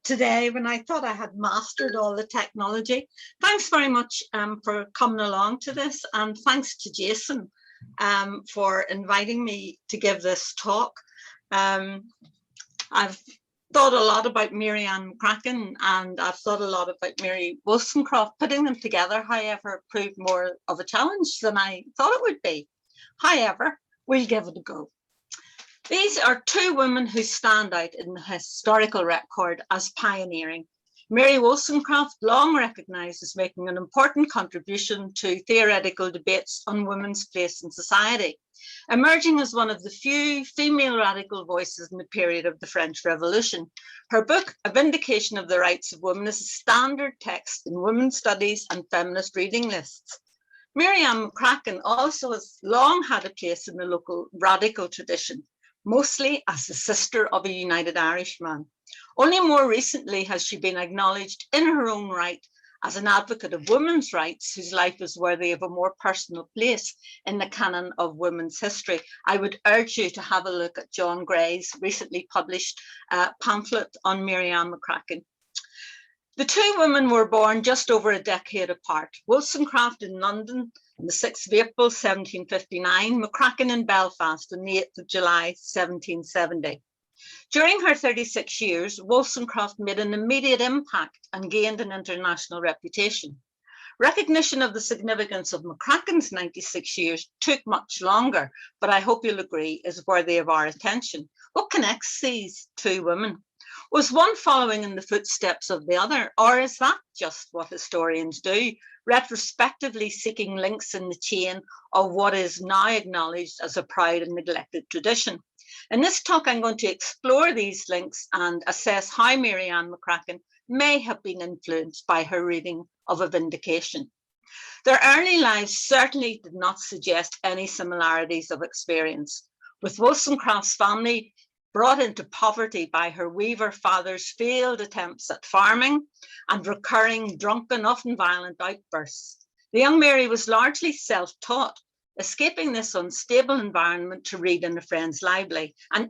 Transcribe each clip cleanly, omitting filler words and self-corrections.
Today when I thought I had mastered all the technology. Thanks very much for coming along to this, and thanks to Jason for inviting me to give this talk. I've thought a lot about Mary Ann McCracken, and I've thought a lot about Mary Wollstonecraft. Putting them together, however, proved more of a challenge than I thought it would be. However, we'll give it a go. These are two women who stand out in the historical record as pioneering. Mary Wollstonecraft, long recognised as making an important contribution to theoretical debates on women's place in society, emerging as one of the few female radical voices in the period of the French Revolution. Her book, A Vindication of the Rights of Women, is a standard text in women's studies and feminist reading lists. Mary Ann McCracken also has long had a place in the local radical tradition, mostly as the sister of a United Irishman. Only more recently has she been acknowledged in her own right as an advocate of women's rights whose life is worthy of a more personal place in the canon of women's history. I would urge you to have a look at John Gray's recently published pamphlet on Mary Ann McCracken. The two women were born just over a decade apart. Wilsoncroft in London on the 6th of April, 1759, McCracken in Belfast on the 8th of July, 1770. During her 36 years, Wilsoncroft made an immediate impact and gained an international reputation. Recognition of the significance of McCracken's 96 years took much longer, but I hope you'll agree is worthy of our attention. What connects these two women? Was one following in the footsteps of the other, or is that just what historians do, retrospectively seeking links in the chain of what is now acknowledged as a proud and neglected tradition? In this talk, I'm going to explore these links and assess how Mary Ann McCracken may have been influenced by her reading of A Vindication. Their early lives certainly did not suggest any similarities of experience. With Wilsoncroft's family brought into poverty by her weaver father's failed attempts at farming and recurring drunken, often violent outbursts, the young Mary was largely self-taught, escaping this unstable environment to read in a friend's library. And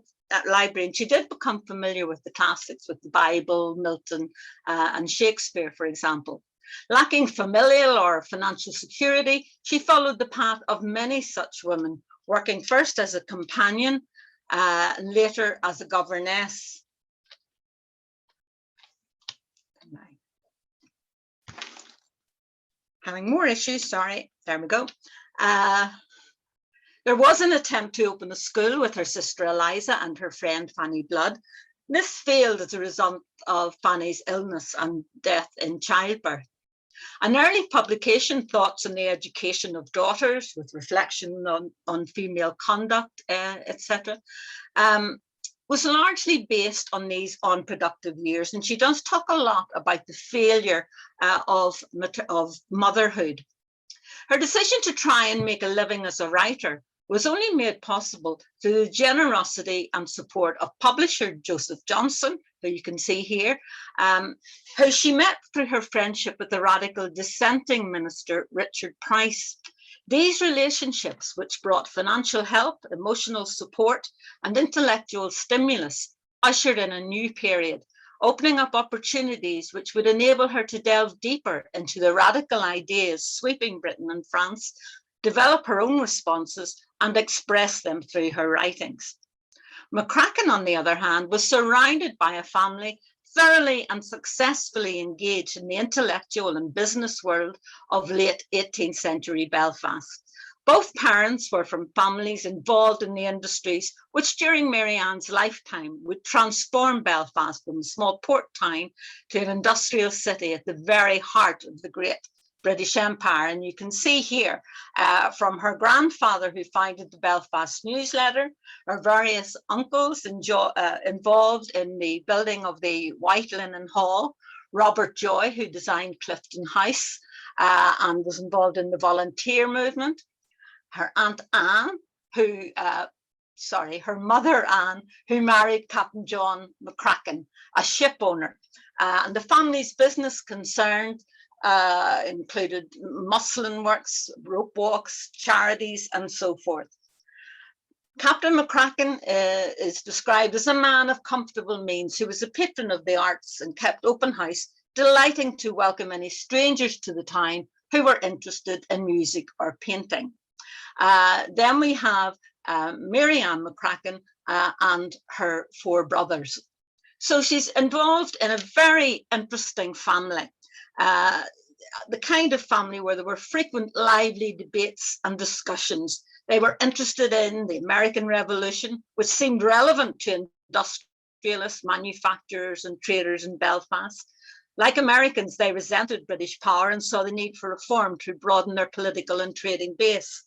she did become familiar with the classics, with the Bible, Milton, and Shakespeare, for example. Lacking familial or financial security, she followed the path of many such women, working first as a companion, and later as a governess. Having more issues, sorry, there we go. There was an attempt to open a school with her sister Eliza and her friend Fanny Blood. This failed as a result of Fanny's illness and death in childbirth. An early publication, Thoughts on the Education of Daughters, with reflection on female conduct, etc., was largely based on these unproductive years. And she does talk a lot about the failure of motherhood. Her decision to try and make a living as a writer was only made possible through the generosity and support of publisher Joseph Johnson, who you can see here, who she met through her friendship with the radical dissenting minister Richard Price. These relationships, which brought financial help, emotional support, and intellectual stimulus, ushered in a new period, opening up opportunities which would enable her to delve deeper into the radical ideas sweeping Britain and France, develop her own responses, and express them through her writings. McCracken, on the other hand, was surrounded by a family thoroughly and successfully engaged in the intellectual and business world of late 18th century Belfast. Both parents were from families involved in the industries which during Mary Ann's lifetime would transform Belfast from a small port town to an industrial city at the very heart of the great British Empire. And you can see here from her grandfather, who founded the Belfast Newsletter, her various uncles involved in the building of the White Linen Hall, Robert Joy, who designed Clifton House and was involved in the volunteer movement, her Aunt Anne, her mother Anne, who married Captain John McCracken, a ship owner. And the family's business concerns included muslin works, rope walks, charities, and so forth. Captain McCracken is described as a man of comfortable means who was a patron of the arts and kept open house, delighting to welcome any strangers to the town who were interested in music or painting. Then we have Mary Ann McCracken and her 4 brothers. So she's involved in a very interesting family, the kind of family where there were frequent lively debates and discussions. They were interested in the American Revolution, which seemed relevant to industrialists, manufacturers and traders in Belfast. Like Americans, they resented British power and saw the need for reform to broaden their political and trading base.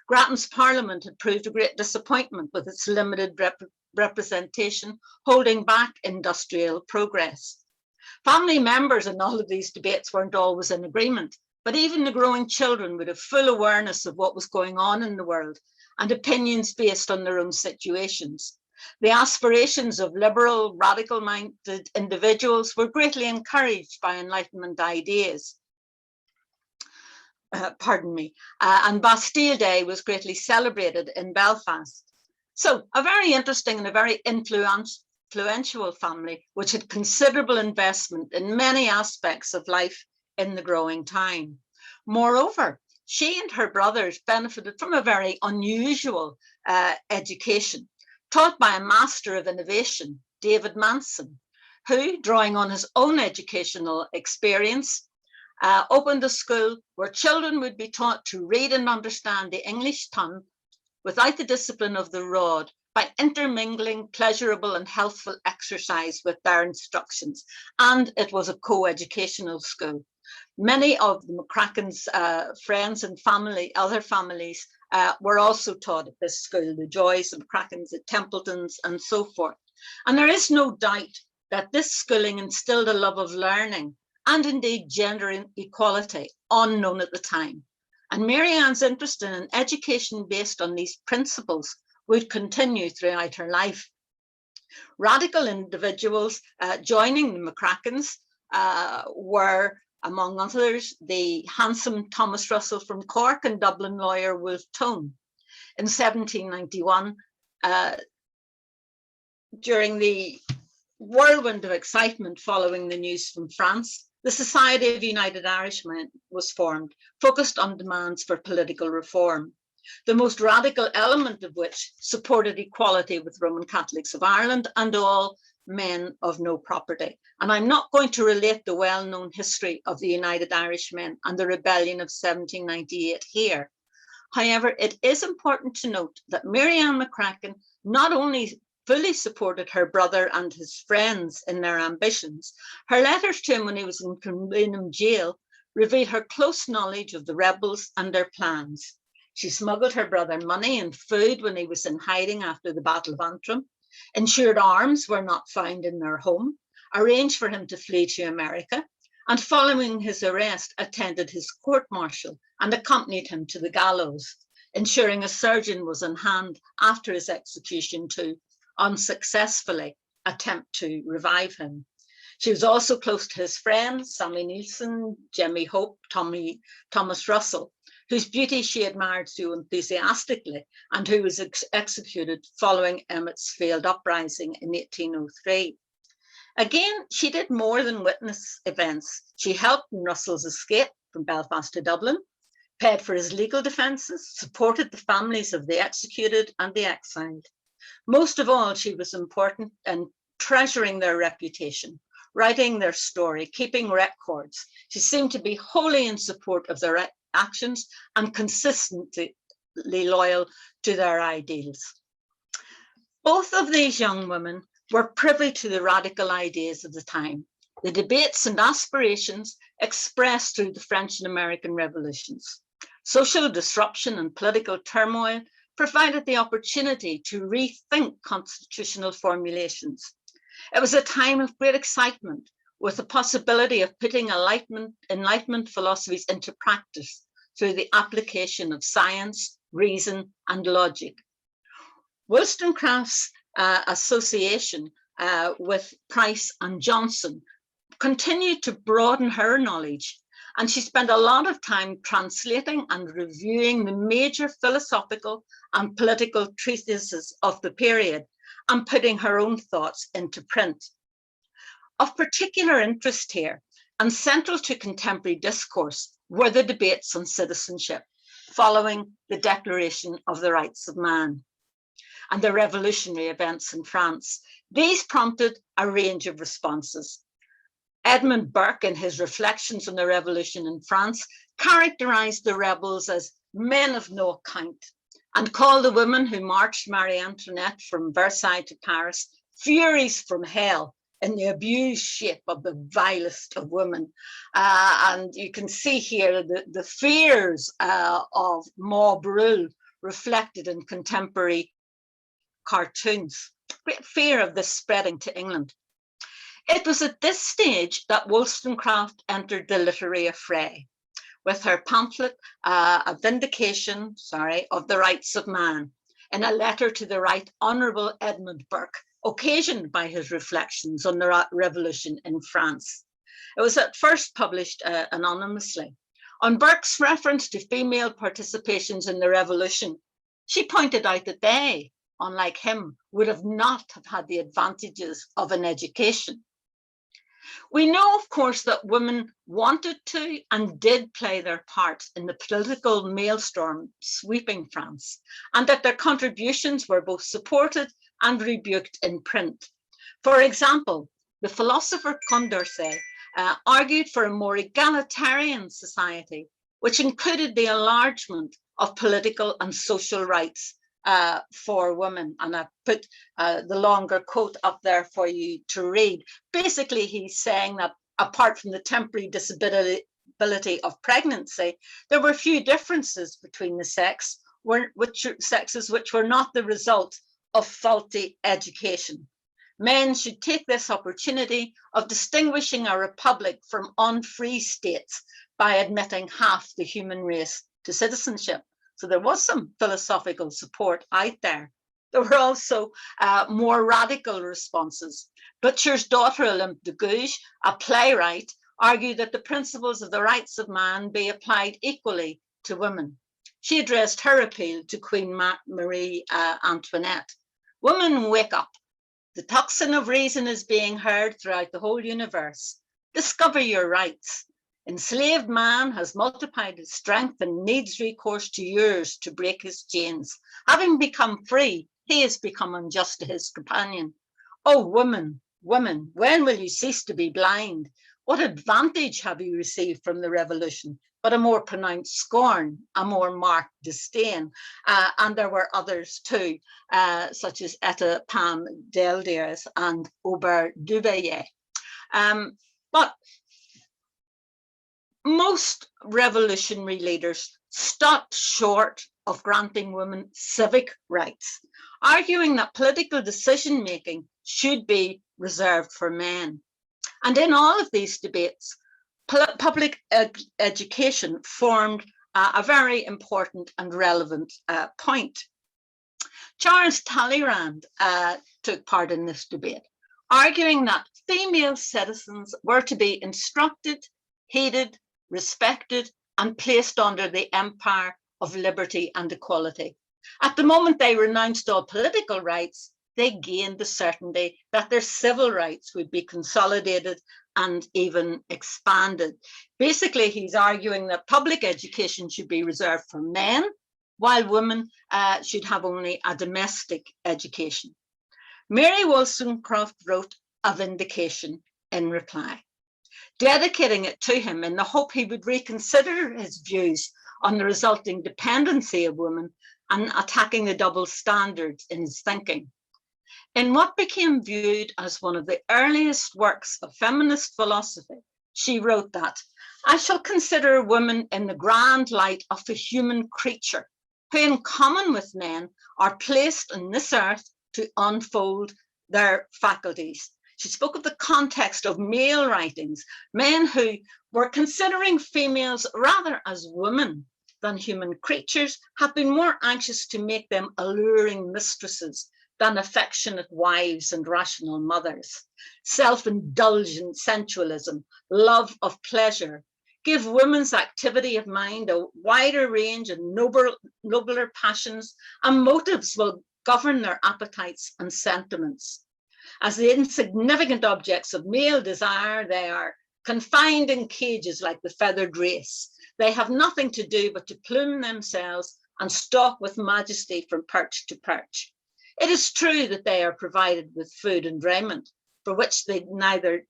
Grattan's Parliament had proved a great disappointment with its limited representation, holding back industrial progress. Family members in all of these debates weren't always in agreement, but even the growing children would have full awareness of what was going on in the world and opinions based on their own situations. The aspirations of liberal, radical-minded individuals were greatly encouraged by Enlightenment ideas. And Bastille Day was greatly celebrated in Belfast. So a very interesting and a very influential family, which had considerable investment in many aspects of life in the growing town. Moreover, she and her brothers benefited from a very unusual education, taught by a master of innovation, David Manson, who, drawing on his own educational experience, opened a school where children would be taught to read and understand the English tongue without the discipline of the rod, by intermingling pleasurable and healthful exercise with their instructions. And it was a co-educational school. Many of the McCracken's friends and family, other families, were also taught at this school, the Joys, the McCrackens, the Templetons, and so forth. And there is no doubt that this schooling instilled a love of learning and indeed gender equality, unknown at the time. And Mary Ann's interest in an education based on these principles would continue throughout her life. Radical individuals joining the McCrackens were, among others, the handsome Thomas Russell from Cork and Dublin lawyer Wolfe Tone. In 1791, during the whirlwind of excitement following the news from France, the Society of United Irishmen was formed, focused on demands for political reform, the most radical element of which supported equality with Roman Catholics of Ireland and all men of no property. And I'm not going to relate the well-known history of the United Irishmen and the rebellion of 1798 here. However, it is important to note that Mary Ann McCracken not only fully supported her brother and his friends in their ambitions, her letters to him when he was in Cumbernauld jail reveal her close knowledge of the rebels and their plans. She smuggled her brother money and food when he was in hiding after the Battle of Antrim, ensured arms were not found in their home, arranged for him to flee to America, and following his arrest, attended his court-martial and accompanied him to the gallows, ensuring a surgeon was on hand after his execution to unsuccessfully attempt to revive him. She was also close to his friends, Sammy Nielsen, Jemmy Hope, Thomas Russell, whose beauty she admired so enthusiastically and who was executed following Emmet's failed uprising in 1803. Again, she did more than witness events. She helped in Russell's escape from Belfast to Dublin, paid for his legal defences, supported the families of the executed and the exiled. Most of all, she was important in treasuring their reputation, writing their story, keeping records. She seemed to be wholly in support of their actions and consistently loyal to their ideals. Both of these young women were privy to the radical ideas of the time, the debates and aspirations expressed through the French and American revolutions. Social disruption and political turmoil provided the opportunity to rethink constitutional formulations. It was a time of great excitement, with the possibility of putting Enlightenment philosophies into practice through the application of science, reason, and logic. Wollstonecraft's association with Price and Johnson continued to broaden her knowledge And she spent a lot of time translating and reviewing the major philosophical and political treatises of the period and putting her own thoughts into print. Of particular interest here and central to contemporary discourse were the debates on citizenship following the Declaration of the Rights of Man and the revolutionary events in France. These prompted a range of responses. Edmund Burke, in his reflections on the revolution in France, characterized the rebels as men of no account and called the women who marched Marie Antoinette from Versailles to Paris furies from hell in the abused shape of the vilest of women. And you can see here the fears of mob rule reflected in contemporary cartoons. Great fear of this spreading to England. It was at this stage that Wollstonecraft entered the literary affray with her pamphlet, A Vindication, of the Rights of Man, in a letter to the Right Honourable Edmund Burke, occasioned by his reflections on the revolution in France. It was at first published anonymously. On Burke's reference to female participations in the revolution, she pointed out that they, unlike him, would not have had the advantages of an education. We know, of course, that women wanted to and did play their part in the political maelstrom sweeping France, and that their contributions were both supported and rebuked in print. For example, the philosopher Condorcet argued for a more egalitarian society, which included the enlargement of political and social rights for women. And I put the longer quote up there for you to read. Basically, he's saying that apart from the temporary disability of pregnancy, there were few differences between the sexes which were not the result of faulty education. Men should take this opportunity of distinguishing a republic from unfree states by admitting half the human race to citizenship. So there was some philosophical support out there. There were also more radical responses. Butcher's daughter, Olympe de Gouges, a playwright, argued that the principles of the rights of man be applied equally to women. She addressed her appeal to Queen Marie Antoinette. Women, wake up. The tocsin of reason is being heard throughout the whole universe. Discover your rights. Enslaved man has multiplied his strength and needs recourse to yours to break his chains. Having become free, he has become unjust to his companion. Oh, woman, woman, when will you cease to be blind? What advantage have you received from the revolution? But a more pronounced scorn, a more marked disdain. And there were others too, such as Etta Pam Deldiers and Aubert Dubaillet. But most revolutionary leaders stopped short of granting women civic rights, arguing that political decision-making should be reserved for men. And in all of these debates, public education formed a very important and relevant point. Charles Talleyrand took part in this debate, arguing that female citizens were to be instructed, heeded, respected, and placed under the empire of liberty and equality. At the moment they renounced all political rights, they gained the certainty that their civil rights would be consolidated and even expanded. Basically, he's arguing that public education should be reserved for men, while women should have only a domestic education. Mary Wollstonecraft wrote A Vindication in reply, dedicating it to him in the hope he would reconsider his views on the resulting dependency of women and attacking the double standards in his thinking. In what became viewed as one of the earliest works of feminist philosophy, she wrote that, I shall consider women in the grand light of a human creature, who in common with men are placed on this earth to unfold their faculties. She spoke of the context of male writings, men who were considering females rather as women than human creatures, have been more anxious to make them alluring mistresses than affectionate wives and rational mothers. Self-indulgent sensualism, love of pleasure, give women's activity of mind a wider range and nobler passions, and motives will govern their appetites and sentiments. As the insignificant objects of male desire, they are confined in cages like the feathered race. They have nothing to do but to plume themselves and stalk with majesty from perch to perch. It is true that they are provided with food and raiment, for which they neither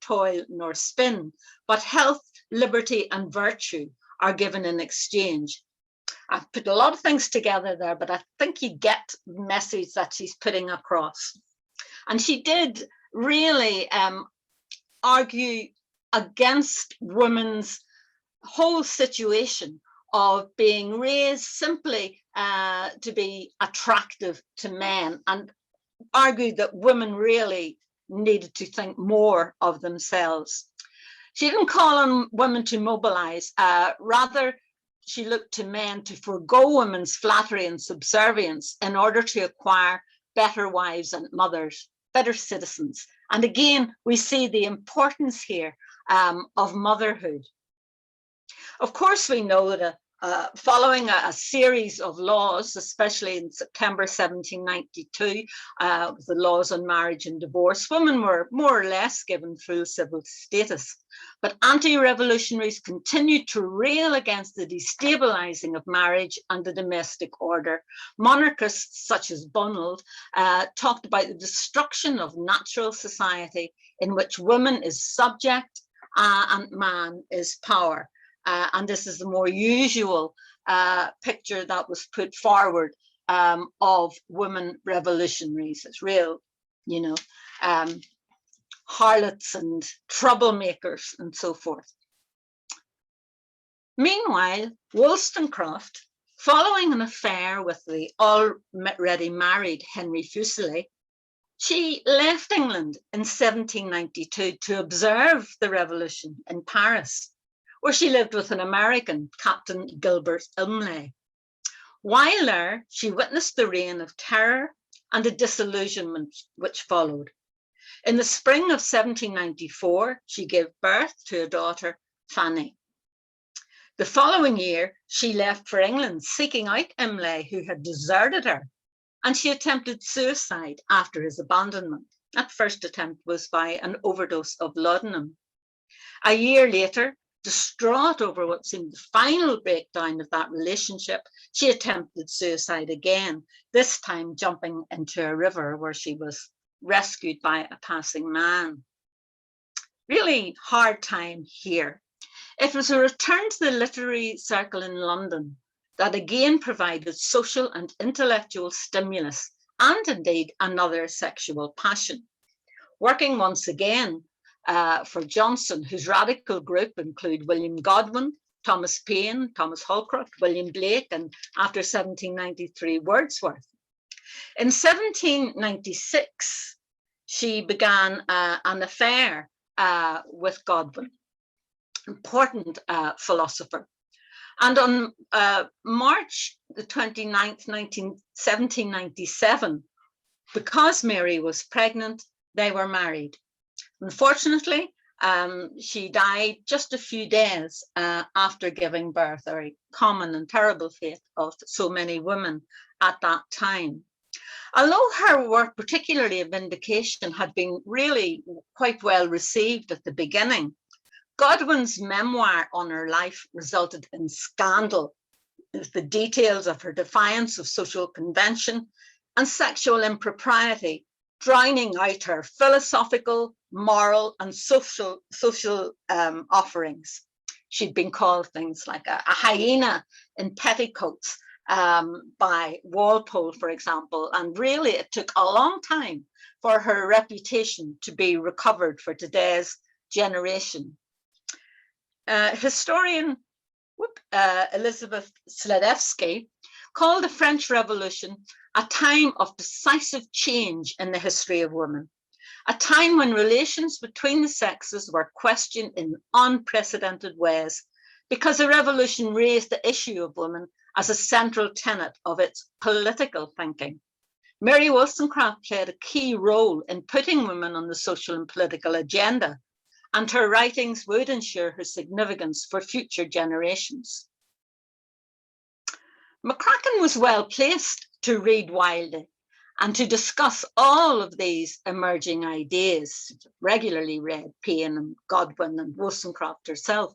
toil nor spin, but health, liberty, and virtue are given in exchange. I've put a lot of things together there, but I think you get the message that she's putting across. And she did really argue against women's whole situation of being raised simply to be attractive to men, and argued that women really needed to think more of themselves. She didn't call on women to mobilize, rather she looked to men to forego women's flattery and subservience in order to acquire better wives and mothers, better citizens. And again, we see the importance here of motherhood. Of course, we know that following a series of laws, especially in September 1792, the laws on marriage and divorce, women were more or less given full civil status. But anti-revolutionaries continued to rail against the destabilizing of marriage and the domestic order. Monarchists such as Bunald talked about the destruction of natural society in which woman is subject and man is power. And this is the more usual picture that was put forward of women revolutionaries as real, harlots and troublemakers and so forth. Meanwhile, Wollstonecraft, following an affair with the already married Henry Fuseli, she left England in 1792 to observe the revolution in Paris, where she lived with an American, Captain Gilbert Imlay. While there, she witnessed the reign of terror and the disillusionment which followed. In the spring of 1794, she gave birth to a daughter, Fanny. The following year, she left for England, seeking out Imlay, who had deserted her, and she attempted suicide after his abandonment. That first attempt was by an overdose of laudanum. A year later, distraught over what seemed the final breakdown of that relationship, she attempted suicide again, this time jumping into a river where she was rescued by a passing man. Really hard time here. It was a return to the literary circle in London that again provided social and intellectual stimulus, and indeed another sexual passion. Working once again for Johnson, whose radical group include William Godwin, Thomas Paine, Thomas Holcroft, William Blake, and after 1793, Wordsworth. In 1796, she began an affair with Godwin, important philosopher. And on March the 29th, 1797, because Mary was pregnant, they were married. Unfortunately, she died just a few days after giving birth, a very common and terrible fate of so many women at that time. Although her work, particularly A Vindication, had been really quite well received at the beginning, Godwin's memoir on her life resulted in scandal, with the details of her defiance of social convention and sexual impropriety drowning out her philosophical, moral, and social offerings. She'd been called things like a hyena in petticoats by Walpole, for example, and really it took a long time for her reputation to be recovered for today's generation. Historian Elizabeth Sledewski called the French Revolution a time of decisive change in the history of women, a time when relations between the sexes were questioned in unprecedented ways, because the revolution raised the issue of women as a central tenet of its political thinking. Mary Wollstonecraft played a key role in putting women on the social and political agenda, and her writings would ensure her significance for future generations. McCracken was well placed to read widely and to discuss all of these emerging ideas. Regularly read Paine and Godwin and Wilsoncroft herself.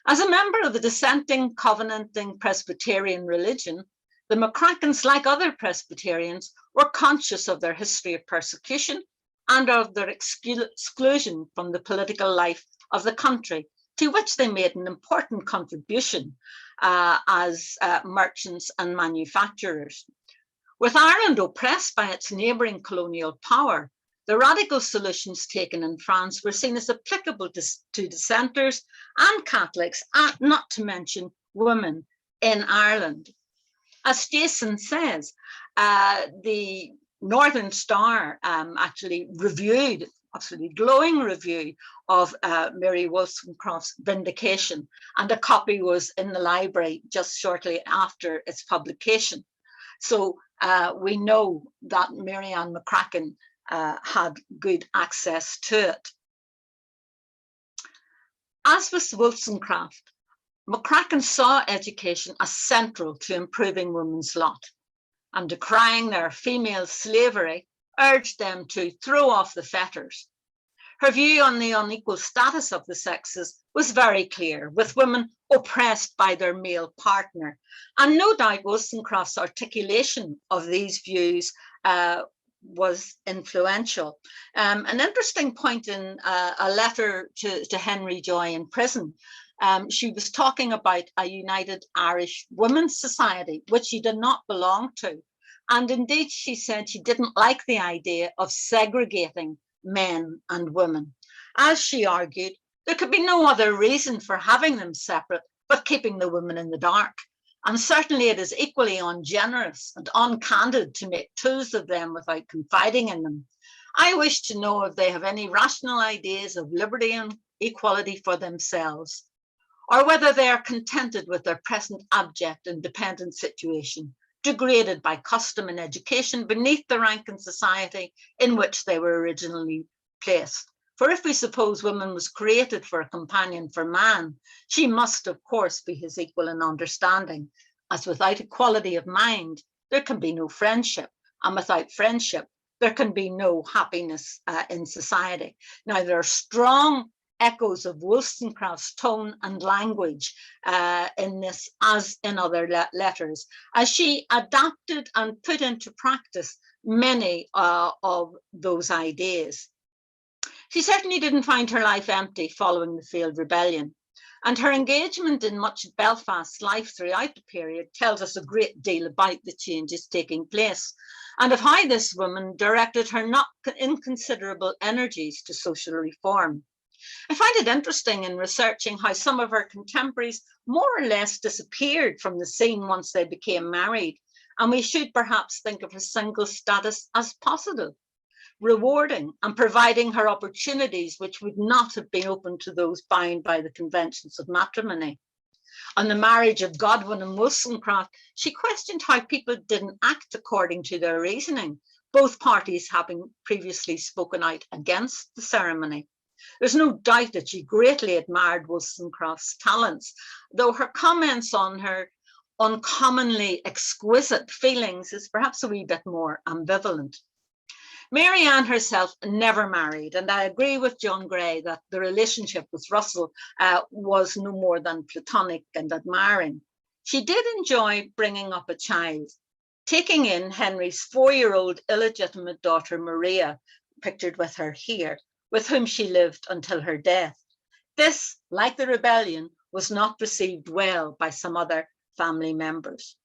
As a member of the dissenting, covenanting Presbyterian religion, the McCrackens, like other Presbyterians, were conscious of their history of persecution and of their exclusion from the political life of the country, to which they made an important contribution as merchants and manufacturers. With Ireland oppressed by its neighbouring colonial power, the radical solutions taken in France were seen as applicable to dissenters and Catholics, and not to mention women in Ireland. As Jason says, the Northern Star actually reviewed, absolutely glowing review of Mary Wollstonecraft's Vindication, and a copy was in the library just shortly after its publication. So we know that Mary Ann McCracken had good access to it. As with Wilsoncroft, McCracken saw education as central to improving women's lot, and decrying their female slavery, urged them to throw off the fetters. Her view on the unequal status of the sexes was very clear, with women oppressed by their male partner. And no doubt Wilsoncroft's articulation of these views was influential. An interesting point in a letter to Henry Joy in prison, she was talking about a United Irish Women's Society, which she did not belong to. And indeed, she said she didn't like the idea of segregating men and women. As she argued, there could be no other reason for having them separate but keeping the women in the dark. And certainly it is equally ungenerous and uncandid to make tools of them without confiding in them. I wish to know if they have any rational ideas of liberty and equality for themselves, or whether they are contented with their present abject and dependent situation, degraded by custom and education beneath the rank in society in which they were originally placed. For if we suppose woman was created for a companion for man, she must of course be his equal in understanding, as without equality of mind, there can be no friendship, and without friendship, there can be no happiness in society. Now, there are strong echoes of Wollstonecraft's tone and language in this, as in other letters, as she adapted and put into practice many of those ideas. She certainly didn't find her life empty following the failed rebellion, and her engagement in much of Belfast's life throughout the period tells us a great deal about the changes taking place, and of how this woman directed her not inconsiderable energies to social reform. I find it interesting in researching how some of her contemporaries more or less disappeared from the scene once they became married, and we should perhaps think of her single status as positive, rewarding, and providing her opportunities which would not have been open to those bound by the conventions of matrimony. On the marriage of Godwin and Wilsoncroft, she questioned how people didn't act according to their reasoning, both parties having previously spoken out against the ceremony. There's no doubt that she greatly admired Wilsoncroft's talents, though her comments on her uncommonly exquisite feelings is perhaps a wee bit more ambivalent. Mary Ann herself never married, and I agree with John Gray that the relationship with Russell was no more than platonic and admiring. She did enjoy bringing up a child, taking in Henry's 4-year-old illegitimate daughter Maria, pictured with her here, with whom she lived until her death. This, like the rebellion, was not received well by some other family members.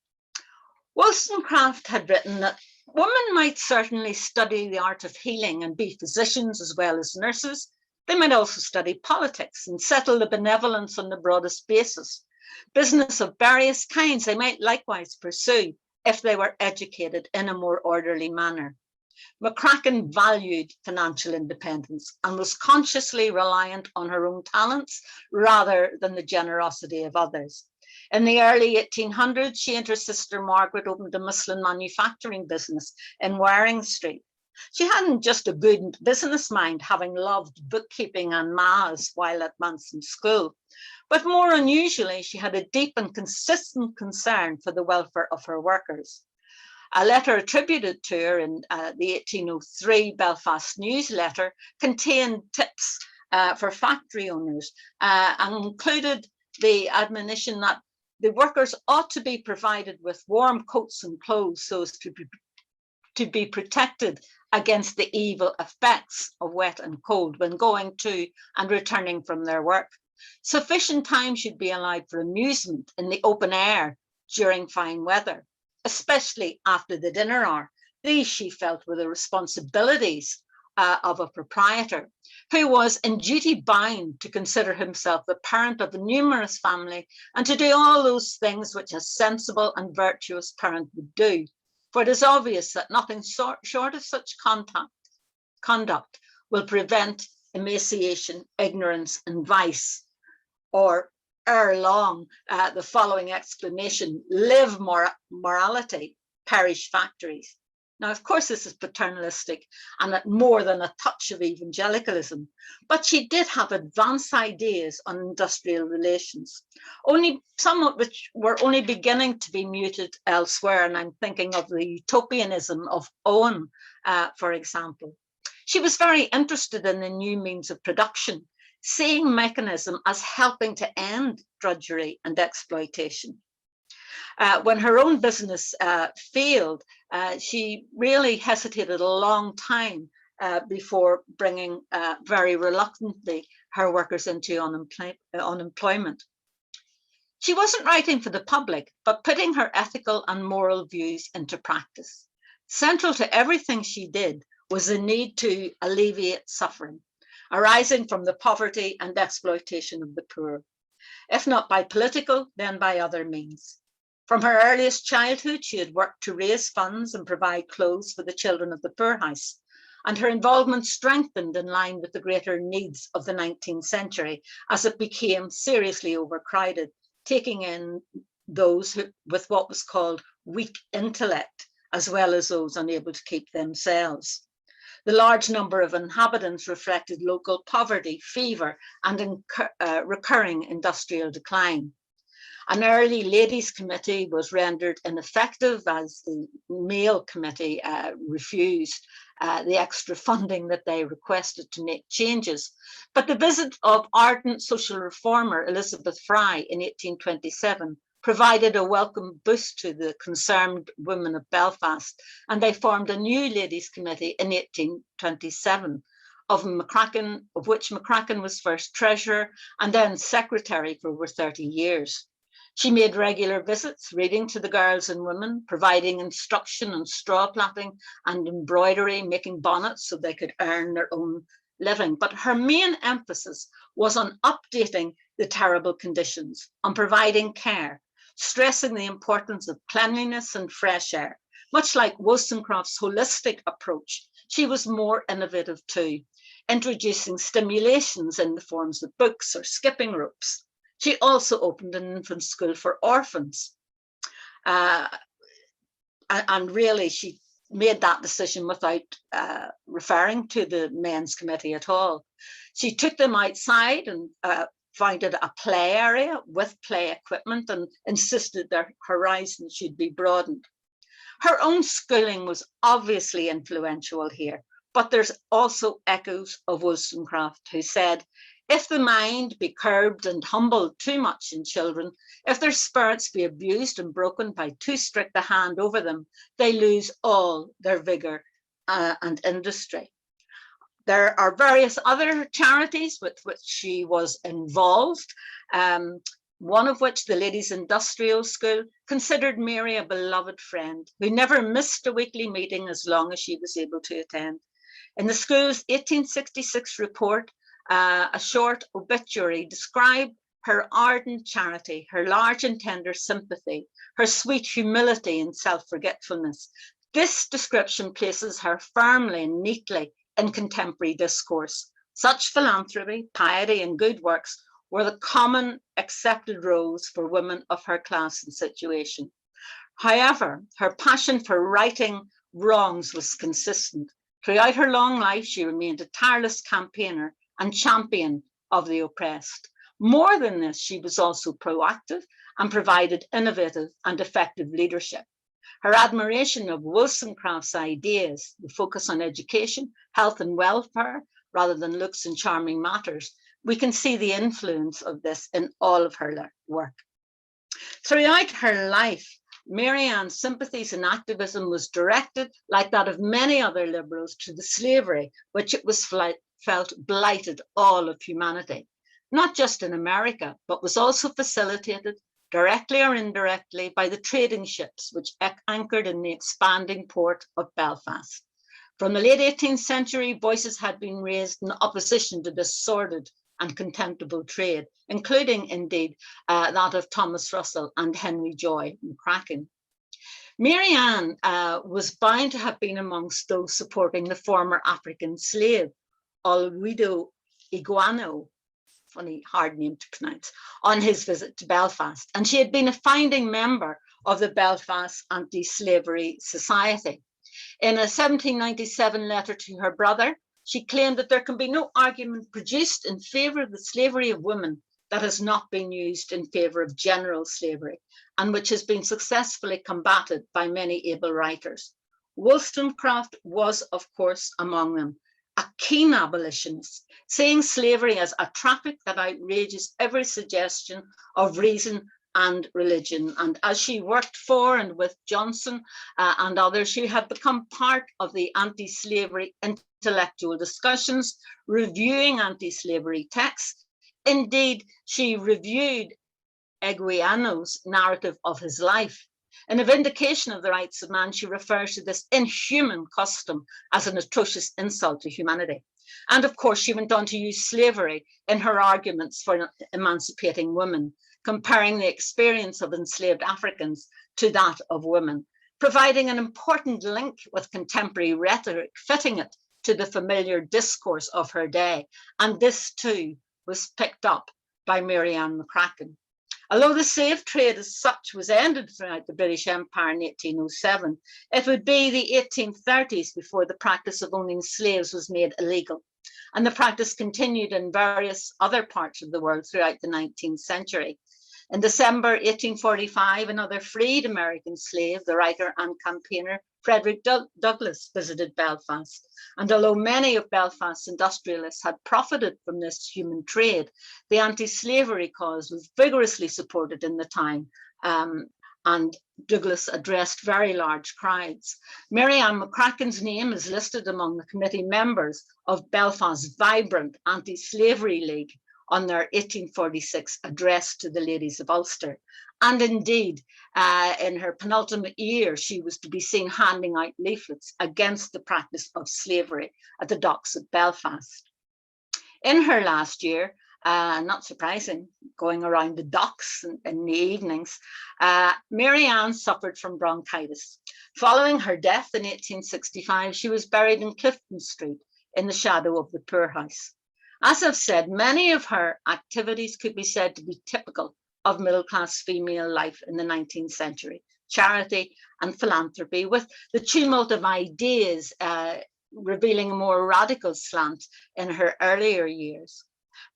Wollstonecraft had written that women might certainly study the art of healing and be physicians as well as nurses. They might also study politics and settle the benevolence on the broadest basis. Business of various kinds they might likewise pursue if they were educated in a more orderly manner. McCracken valued financial independence and was consciously reliant on her own talents rather than the generosity of others. In the early 1800s, she and her sister Margaret opened a muslin manufacturing business in Waring Street. She hadn't just a good business mind, having loved bookkeeping and maths while at Manson School, but more unusually, she had a deep and consistent concern for the welfare of her workers. A letter attributed to her in the 1803 Belfast newsletter contained tips for factory owners and included the admonition that the workers ought to be provided with warm coats and clothes so as to be protected against the evil effects of wet and cold when going to and returning from their work. Sufficient time should be allowed for amusement in the open air during fine weather, especially after the dinner hour. These, she felt, were the responsibilities of a proprietor who was in duty bound to consider himself the parent of a numerous family and to do all those things which a sensible and virtuous parent would do. For it is obvious that nothing short of such conduct will prevent emaciation, ignorance, and vice. Or ere long, the following exclamation, live morality, perish factories. Now, of course, this is paternalistic and more than a touch of evangelicalism, but she did have advanced ideas on industrial relations, some of which were only beginning to be muted elsewhere, and I'm thinking of the utopianism of Owen, for example. She was very interested in the new means of production, seeing mechanism as helping to end drudgery and exploitation. When her own business failed, she really hesitated a long time before bringing very reluctantly her workers into unemployment. She wasn't writing for the public, but putting her ethical and moral views into practice. Central to everything she did was the need to alleviate suffering arising from the poverty and exploitation of the poor, if not by political, then by other means. From her earliest childhood, she had worked to raise funds and provide clothes for the children of the poorhouse, and her involvement strengthened in line with the greater needs of the 19th century as it became seriously overcrowded, taking in those with what was called weak intellect, as well as those unable to keep themselves. The large number of inhabitants reflected local poverty, fever, and recurring industrial decline. An early ladies' committee was rendered ineffective as the male committee refused the extra funding that they requested to make changes. But the visit of ardent social reformer Elizabeth Fry in 1827 provided a welcome boost to the concerned women of Belfast, and they formed a new ladies' committee in 1827, of which McCracken was first treasurer and then secretary for over 30 years. She made regular visits, reading to the girls and women, providing instruction on straw plaiting and embroidery, making bonnets so they could earn their own living. But her main emphasis was on updating the terrible conditions, on providing care, stressing the importance of cleanliness and fresh air. Much like Wilsoncroft's holistic approach, she was more innovative too, introducing stimulations in the forms of books or skipping ropes. She also opened an infant school for orphans. And really, she made that decision without referring to the men's committee at all. She took them outside and founded a play area with play equipment and insisted their horizons should be broadened. Her own schooling was obviously influential here, but there's also echoes of Wilsoncroft, who said, if the mind be curbed and humbled too much in children, if their spirits be abused and broken by too strict a hand over them, they lose all their vigour and industry. There are various other charities with which she was involved, one of which, the Ladies' Industrial School, considered Mary a beloved friend who never missed a weekly meeting as long as she was able to attend. In the school's 1866 report, a short obituary described her ardent charity, her large and tender sympathy, her sweet humility and self-forgetfulness. This description places her firmly and neatly in contemporary discourse. Such philanthropy, piety, and good works were the common accepted roles for women of her class and situation. However, her passion for righting wrongs was consistent. Throughout her long life, she remained a tireless campaigner and champion of the oppressed. More than this, she was also proactive and provided innovative and effective leadership. Her admiration of Wilsoncroft's ideas, the focus on education, health and welfare, rather than looks and charming matters, we can see the influence of this in all of her work. Throughout her life, Mary Ann's sympathies and activism was directed, like that of many other liberals, to the slavery which it was felt blighted all of humanity, not just in America, but was also facilitated, directly or indirectly, by the trading ships which anchored in the expanding port of Belfast. From the late 18th century, voices had been raised in opposition to this sordid and contemptible trade, including indeed that of Thomas Russell and Henry Joy McCracken. Mary Ann was bound to have been amongst those supporting the former African slave, Olwido Iguano, funny hard name to pronounce, on his visit to Belfast. And she had been a founding member of the Belfast Anti-Slavery Society. In a 1797 letter to her brother, she claimed that there can be no argument produced in favour of the slavery of women that has not been used in favour of general slavery, and which has been successfully combated by many able writers. Wollstonecraft was, of course, among them, a keen abolitionist, seeing slavery as a traffic that outrages every suggestion of reason and religion. And as she worked for and with Johnson and others, she had become part of the anti-slavery intellectual discussions, reviewing anti-slavery texts. Indeed, she reviewed Eguiano's narrative of his life. In A Vindication of the Rights of Man, she refers to this inhuman custom as an atrocious insult to humanity. And of course, she went on to use slavery in her arguments for emancipating women, comparing the experience of enslaved Africans to that of women, providing an important link with contemporary rhetoric, fitting it to the familiar discourse of her day. And this too was picked up by Mary Ann McCracken. Although the slave trade as such was ended throughout the British Empire in 1807, it would be the 1830s before the practice of owning slaves was made illegal. And the practice continued in various other parts of the world throughout the 19th century. In December 1845, another freed American slave, the writer and campaigner Frederick Douglass, visited Belfast. And although many of Belfast's industrialists had profited from this human trade, the anti-slavery cause was vigorously supported in the time, and Douglass addressed very large crowds. Mary Ann McCracken's name is listed among the committee members of Belfast's vibrant anti-slavery league on their 1846 address to the ladies of Ulster. And indeed, in her penultimate year, she was to be seen handing out leaflets against the practice of slavery at the docks of Belfast. In her last year, not surprising, going around the docks in the evenings, Mary Ann suffered from bronchitis. Following her death in 1865, she was buried in Clifton Street in the shadow of the poorhouse. As I've said, many of her activities could be said to be typical of middle-class female life in the 19th century, charity and philanthropy, with the tumult of ideas revealing a more radical slant in her earlier years.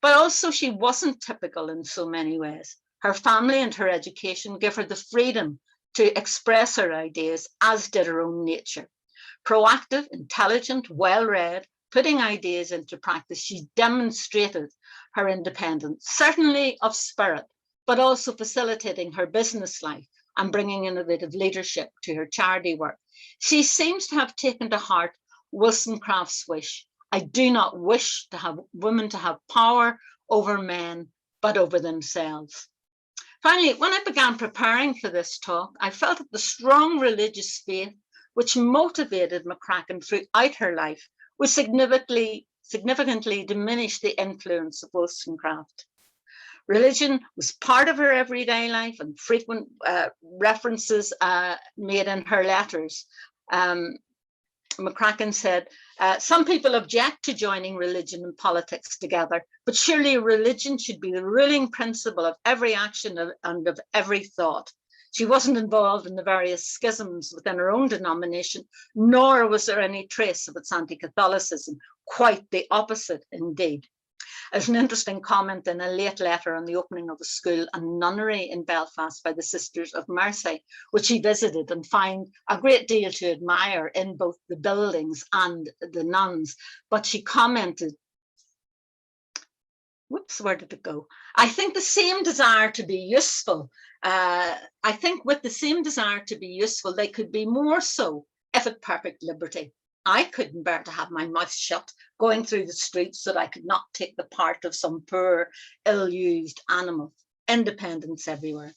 But also she wasn't typical in so many ways. Her family and her education give her the freedom to express her ideas, as did her own nature. Proactive, intelligent, well-read, putting ideas into practice, she demonstrated her independence, certainly of spirit, but also facilitating her business life and bringing innovative leadership to her charity work. She seems to have taken to heart Wilsoncroft's wish: I do not wish to have women to have power over men, but over themselves. Finally, when I began preparing for this talk, I felt that the strong religious faith which motivated McCracken throughout her life would significantly diminish the influence of Wilsoncroft. Religion was part of her everyday life, and frequent references made in her letters. McCracken said, some people object to joining religion and politics together, but surely religion should be the ruling principle of every action and of every thought. She wasn't involved in the various schisms within her own denomination, nor was there any trace of its anti-Catholicism. Quite the opposite, indeed. There's an interesting comment in a late letter on the opening of a school and nunnery in Belfast by the Sisters of Mercy, which she visited and found a great deal to admire in both the buildings and the nuns. But she commented, whoops, where did it go? I think the same desire to be useful, I think with the same desire to be useful, they could be more so if at perfect liberty. I couldn't bear to have my mouth shut, going through the streets so that I could not take the part of some poor, ill-used animal. Independence everywhere.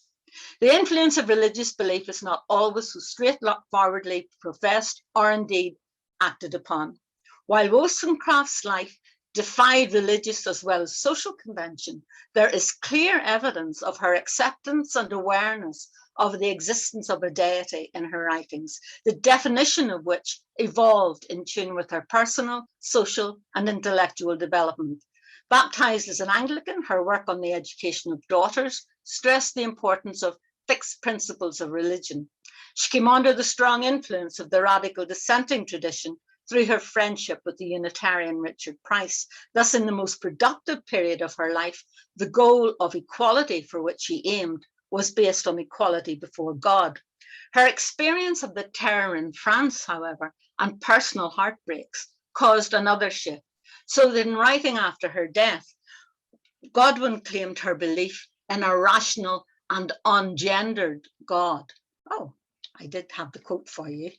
The influence of religious belief is not always so straightforwardly professed or indeed acted upon. While Wilsoncroft's life defied religious as well as social convention, there is clear evidence of her acceptance and awareness of the existence of a deity in her writings, the definition of which evolved in tune with her personal, social, and intellectual development. Baptized as an Anglican, her work on the education of daughters stressed the importance of fixed principles of religion. She came under the strong influence of the radical dissenting tradition through her friendship with the Unitarian Richard Price. Thus, in the most productive period of her life, the goal of equality for which she aimed was based on equality before God. Her experience of the terror in France, however, and personal heartbreaks caused another shift, so that in writing after her death, Godwin claimed her belief in a rational and ungendered God. Oh, I did have the quote for you,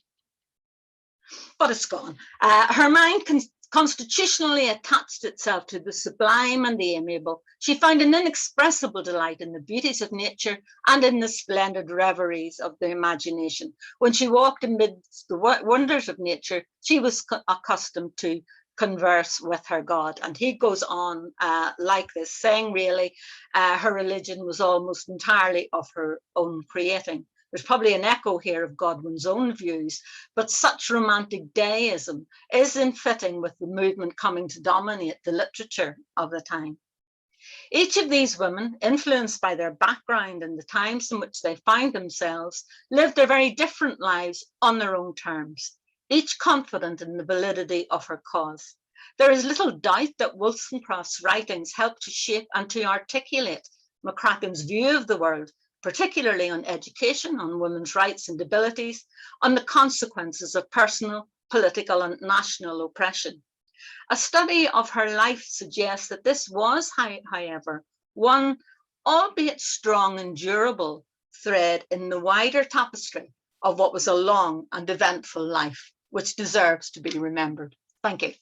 but it's gone. Her mind constitutionally attached itself to the sublime and the amiable. She found an inexpressible delight in the beauties of nature and in the splendid reveries of the imagination. When she walked amidst the wonders of nature, she was accustomed to converse with her God. And he goes on like this, saying really her religion was almost entirely of her own creating. There's probably an echo here of Godwin's own views, but such romantic deism is in fitting with the movement coming to dominate the literature of the time. Each of these women, influenced by their background and the times in which they found themselves, lived their very different lives on their own terms, each confident in the validity of her cause. There is little doubt that Wilsoncroft's writings helped to shape and to articulate McCracken's view of the world, particularly on education, on women's rights and abilities, on the consequences of personal, political, and national oppression. A study of her life suggests that this was, however, one, albeit strong and durable, thread in the wider tapestry of what was a long and eventful life, which deserves to be remembered. Thank you.